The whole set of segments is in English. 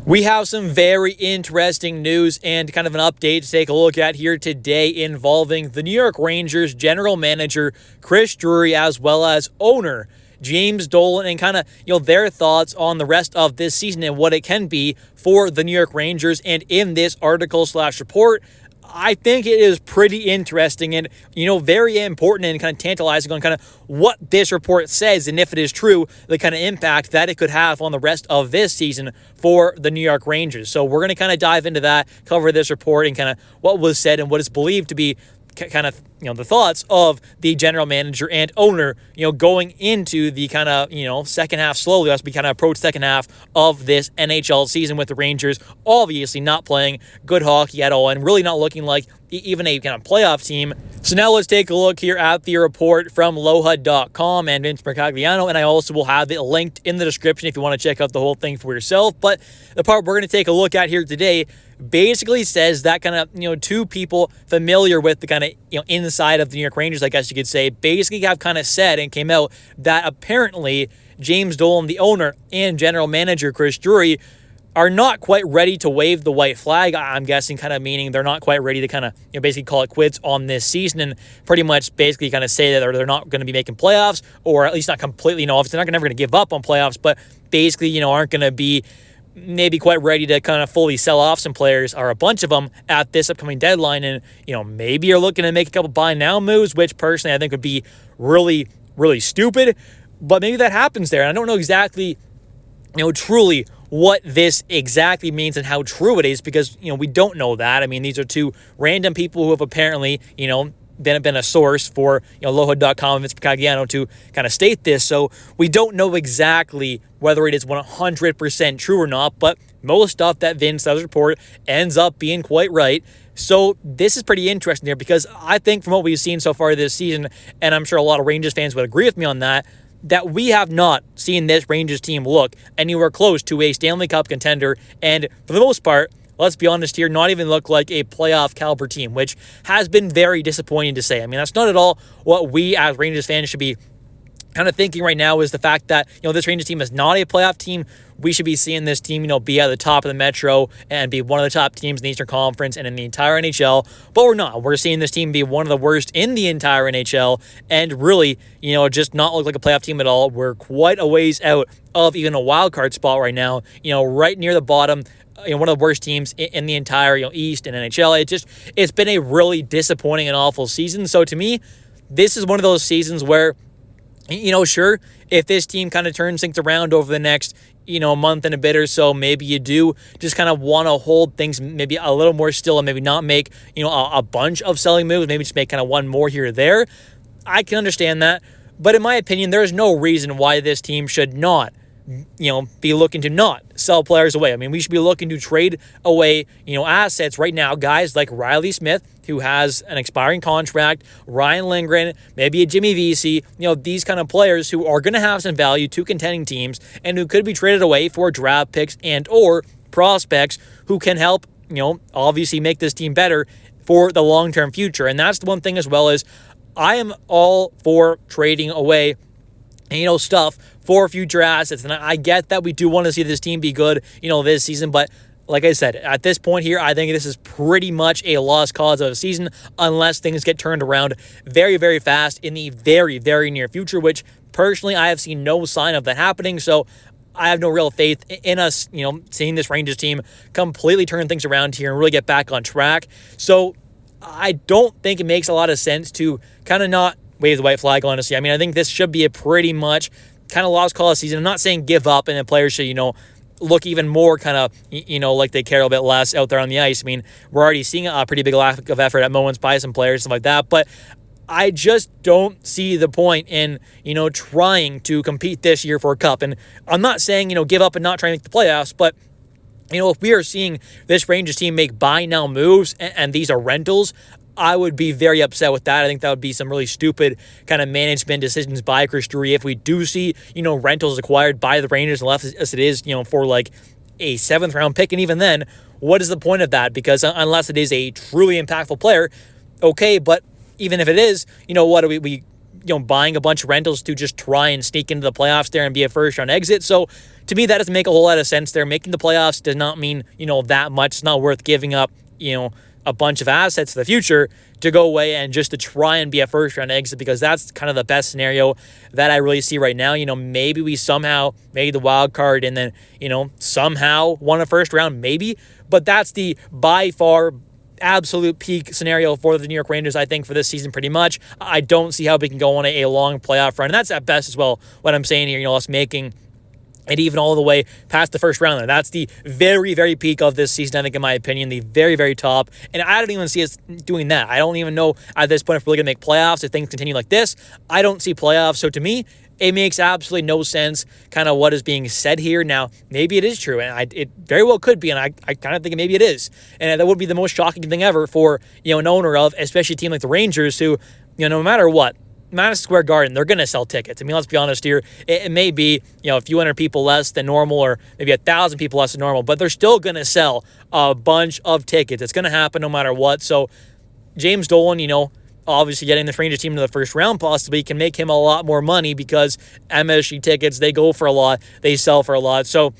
We have some very interesting news and kind of an update to take a look at here today involving the New York Rangers general manager Chris Drury as well as owner James Dolan and kind of, their thoughts on the rest of this season and what it can be for the New York Rangers. And in this article/report, I think it is pretty interesting and, very important and kind of tantalizing on kind of what this report says and if it is true, the kind of impact that it could have on the rest of this season for the New York Rangers. So we're going to kind of dive into that, cover this report and kind of what was said and what is believed to be kind of, the thoughts of the general manager and owner, going into the kind of, second half slowly as we kind of approach second half of this NHL season with the Rangers obviously not playing good hockey at all and really not looking like even a kind of playoff team. So now let's take a look here at the report from lohud.com and Vince Mercagliano, and I also will have it linked in the description if you want to check out the whole thing for yourself. But the part we're going to take a look at here today basically says that kind of, two people familiar with the kind of, inside of the New York Rangers, I guess you could say, basically have kind of said and came out that apparently James Dolan, the owner, and general manager Chris Drury are not quite ready to wave the white flag. I'm guessing kind of meaning they're not quite ready to kind of, basically call it quits on this season and pretty much basically kind of say that they're not going to be making playoffs, or at least not completely, obviously they're not never going to give up on playoffs, but basically, aren't going to be maybe quite ready to kind of fully sell off some players, or a bunch of them, at this upcoming deadline. And, maybe you're looking to make a couple buy now moves, which personally I think would be really, really stupid. But maybe that happens there. And I don't know exactly, truly what this exactly means and how true it is because, we don't know that. I mean, these are two random people who have apparently, been a source for lohud.com and Vince Mercagliano to kind of state this. So we don't know exactly whether it is 100% true or not, but most stuff that Vince does report ends up being quite right. So this is pretty interesting here because I think from what we've seen so far this season, and I'm sure a lot of Rangers fans would agree with me on that we have not seen this Rangers team look anywhere close to a Stanley Cup contender, and for the most part, let's be honest here, not even look like a playoff caliber team, which has been very disappointing to say. I mean, that's not at all what we as Rangers fans should be kind of thinking right now, is the fact that, this Rangers team is not a playoff team. We should be seeing this team, be at the top of the Metro and be one of the top teams in the Eastern Conference and in the entire NHL. But we're not. We're seeing this team be one of the worst in the entire NHL and really, just not look like a playoff team at all. We're quite a ways out of even a wild card spot right now, right near the bottom. One of the worst teams in the entire, East and NHL. It's been a really disappointing and awful season. So to me, this is one of those seasons where, sure, if this team kind of turns things around over the next, month and a bit or so, maybe you do just kind of want to hold things maybe a little more still and maybe not make, a bunch of selling moves, maybe just make kind of one more here or there. I can understand that. But in my opinion, there's no reason why this team should not be looking to not sell players away. I mean, we should be looking to trade away, assets right now. Guys like Riley Smith, who has an expiring contract, Ryan Lindgren, maybe a Jimmy Vesey, these kind of players who are going to have some value to contending teams and who could be traded away for draft picks and or prospects who can help, obviously make this team better for the long-term future. And that's the one thing as well is I am all for trading away stuff for future assets. And I get that we do want to see this team be good, this season. But like I said, at this point here, I think this is pretty much a lost cause of a season unless things get turned around very, very fast in the very, very near future, which personally I have seen no sign of that happening. So I have no real faith in us, seeing this Rangers team completely turn things around here and really get back on track. So I don't think it makes a lot of sense to kind of not wave the white flag, honestly. I mean, I think this should be a pretty much kind of lost cause season. I'm not saying give up and the players should, look even more kind of, like they care a little bit less out there on the ice. I mean, we're already seeing a pretty big lack of effort at moments by some players, stuff like that. But I just don't see the point in, trying to compete this year for a cup. And I'm not saying, give up and not try to make the playoffs, but if we are seeing this Rangers team make buy now moves and these are rentals, I would be very upset with that. I think that would be some really stupid kind of management decisions by Chris Drury. If we do see, rentals acquired by the Rangers, unless it is, for like a 7th round pick, and even then, what is the point of that? Because unless it is a truly impactful player, okay, but even if it is, what do we buying a bunch of rentals to just try and sneak into the playoffs there and be a first-round exit. So to me, that doesn't make a whole lot of sense there. Making the playoffs does not mean, that much. It's not worth giving up, a bunch of assets in the future to go away and just to try and be a first-round exit, because that's kind of the best scenario that I really see right now. Maybe we somehow made the wild card and then, somehow won a first round, maybe. But that's the by far absolute peak scenario for the New York Rangers, I think, for this season pretty much. I don't see how we can go on a long playoff run. And that's at best as well what I'm saying here, us making and even all the way past the first round there. That's the very, very peak of this season, I think, in my opinion, the very, very top. And I don't even see us doing that. I don't even know at this point if we're really going to make playoffs if things continue like this. I don't see playoffs. So to me, it makes absolutely no sense kind of what is being said here. Now, maybe it is true, and it very well could be, and I kind of think maybe it is. And that would be the most shocking thing ever for, an owner of, especially a team like the Rangers who, no matter what, Madison Square Garden, they're going to sell tickets. I mean, let's be honest here. It may be, a few hundred people less than normal or maybe 1,000 people less than normal, but they're still going to sell a bunch of tickets. It's going to happen no matter what. So James Dolan, obviously getting the Rangers team to the first round possibly can make him a lot more money because MSG tickets, they go for a lot. They sell for a lot. So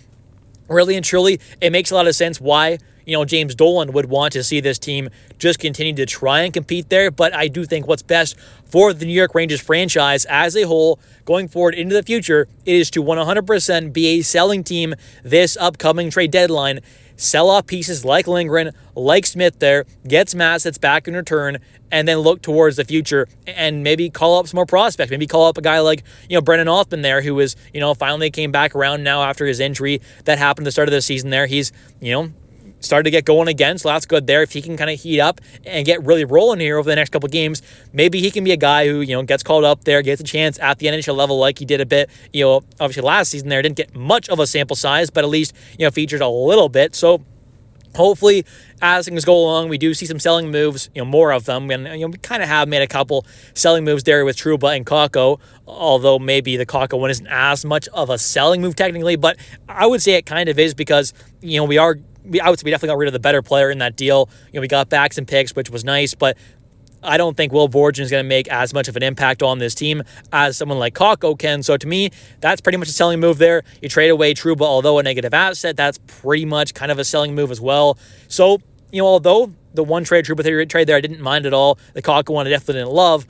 really and truly, it makes a lot of sense why James Dolan would want to see this team just continue to try and compete there. But I do think what's best for the New York Rangers franchise as a whole going forward into the future is to 100% be a selling team this upcoming trade deadline. Sell off pieces like Lindgren, like Smith there, get some assets back in return, and then look towards the future and maybe call up some more prospects. Maybe call up a guy like, Brennan Othman there, who is, finally came back around now after his injury that happened at the start of the season there. He's, started to get going again, so that's good there. If he can kind of heat up and get really rolling here over the next couple of games, maybe he can be a guy who, gets called up there, gets a chance at the NHL level like he did a bit, obviously last season there. Didn't get much of a sample size, but at least, featured a little bit. So hopefully, as things go along, we do see some selling moves, more of them. And, we kind of have made a couple selling moves there with Trouba and Kakko, although maybe the Kakko one isn't as much of a selling move technically, but I would say it kind of is because, I would say we definitely got rid of the better player in that deal. We got back some picks, which was nice, but I don't think Will Borgen is going to make as much of an impact on this team as someone like Kakko can. So to me, that's pretty much a selling move there. You trade away Trouba, although a negative asset, that's pretty much kind of a selling move as well. So, although the one Trouba trade there I didn't mind at all, the Kakko one I definitely didn't love,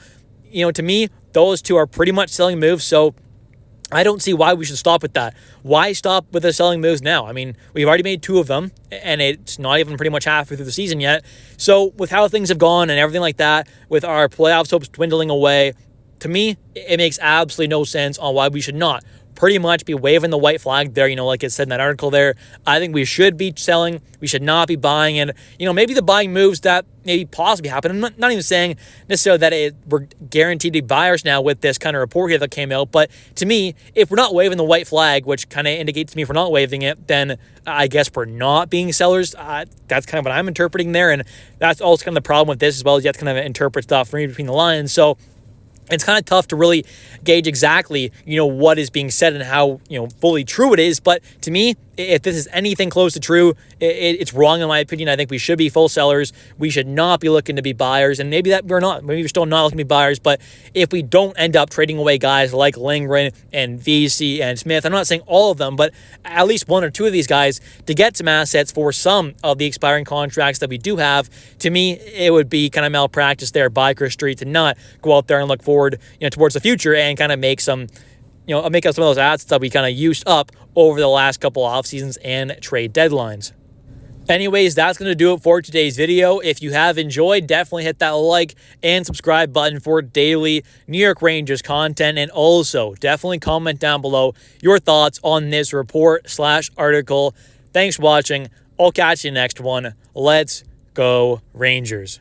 to me, those two are pretty much selling moves. So I don't see why we should stop with that. Why stop with the selling moves now? I mean, we've already made two of them, and it's not even pretty much halfway through the season yet. So with how things have gone and everything like that, with our playoffs hopes dwindling away, to me, it makes absolutely no sense on why we should not pretty much be waving the white flag there, like it said in that article there. I think we should be selling. We should not be buying. And, maybe the buying moves that maybe possibly happen. I'm not even saying necessarily that we're guaranteed to be buyers now with this kind of report here that came out. But to me, if we're not waving the white flag, which kind of indicates to me if we're not waving it, then I guess we're not being sellers. That's kind of what I'm interpreting there. And that's also kind of the problem with this as well, is you have to kind of interpret stuff read between the lines. So it's kind of tough to really gauge exactly, what is being said and how, fully true it is. But to me, if this is anything close to true, it's wrong in my opinion. I think we should be full sellers. We should not be looking to be buyers. And maybe that we're not. Maybe we're still not looking to be buyers. But if we don't end up trading away guys like Lindgren and VC and Smith, I'm not saying all of them, but at least one or two of these guys to get some assets for some of the expiring contracts that we do have, to me, it would be kind of malpractice there by Chris Street to not go out there and look forward, towards the future and kind of make some make up some of those assets that we kind of used up over the last couple off seasons and trade deadlines. Anyways, that's going to do it for today's video. If you have enjoyed, definitely hit that like and subscribe button for daily New York Rangers content. And also, definitely comment down below your thoughts on this report/article. Thanks for watching. I'll catch you next one. Let's go Rangers.